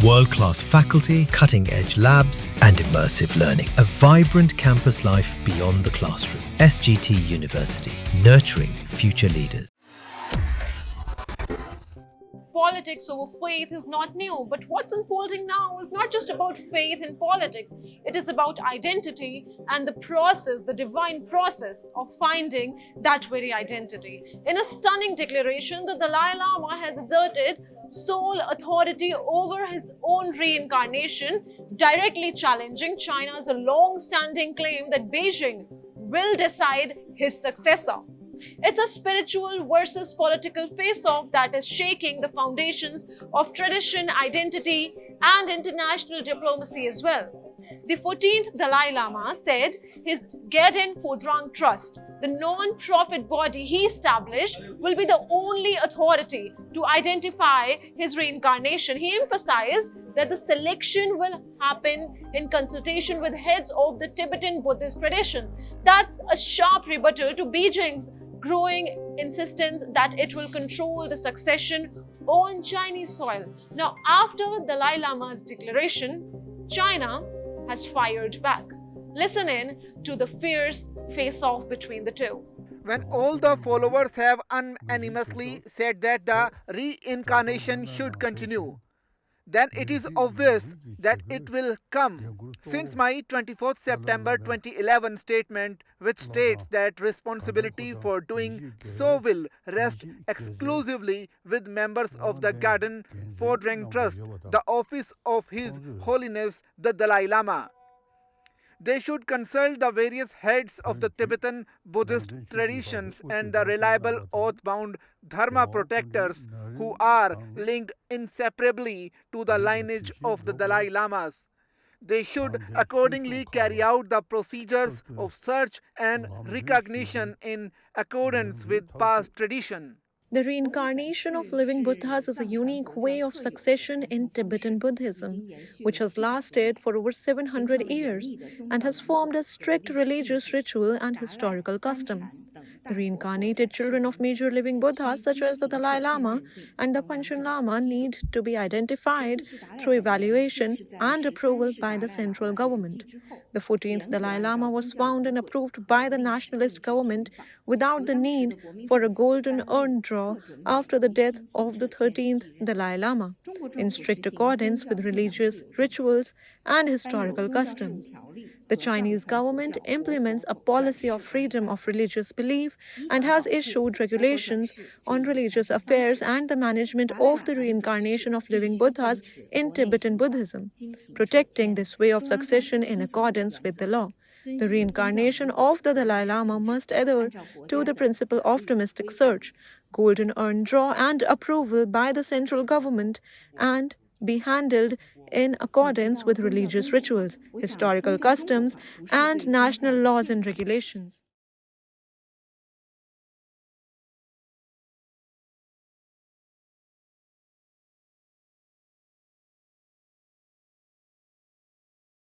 World-class faculty, cutting-edge labs, and immersive learning. A vibrant campus life beyond the classroom. SGT University, nurturing future leaders. Politics over faith is not new, but what's unfolding now is not just about faith in politics. It is about identity and the process, the divine process of finding that very identity. In a stunning declaration, the Dalai Lama has asserted sole authority over his own reincarnation, directly challenging China's long-standing claim that Beijing will decide his successor. It's a spiritual versus political face-off that is shaking the foundations of tradition, identity, and international diplomacy as well. The 14th Dalai Lama said his Jagran Trust, the non-profit body he established, will be the only authority to identify his reincarnation. He emphasized that the selection will happen in consultation with heads of the Tibetan Buddhist traditions. That's a sharp rebuttal to Beijing's growing insistence that it will control the succession on Chinese soil. Now, after Dalai Lama's declaration, China has fired back. Listen in to the fierce face-off between the two. When all the followers have unanimously said that the reincarnation should continue, then it is obvious that it will come. Since my 24th September 2011 statement, which states that responsibility for doing so will rest exclusively with members of the Jagran Trust, the office of His Holiness the Dalai Lama. They should consult the various heads of the Tibetan Buddhist traditions and the reliable oath-bound Dharma protectors who are linked inseparably to the lineage of the Dalai Lamas. They should accordingly carry out the procedures of search and recognition in accordance with past tradition. The reincarnation of living Buddhas is a unique way of succession in Tibetan Buddhism, which has lasted for over 700 years and has formed a strict religious ritual and historical custom. The reincarnated children of major living Buddhas, such as the Dalai Lama and the Panchen Lama, need to be identified through evaluation and approval by the central government. The 14th Dalai Lama was found and approved by the nationalist government without the need for a golden urn draw after the death of the 13th Dalai Lama, in strict accordance with religious rituals and historical customs. The Chinese government implements a policy of freedom of religious belief and has issued regulations on religious affairs and the management of the reincarnation of living Buddhas in Tibetan Buddhism, protecting this way of succession in accordance with the law. The reincarnation of the Dalai Lama must adhere to the principle of domestic search, golden urn draw, and approval by the central government, and be handled in accordance with religious rituals, historical customs, and national laws and regulations.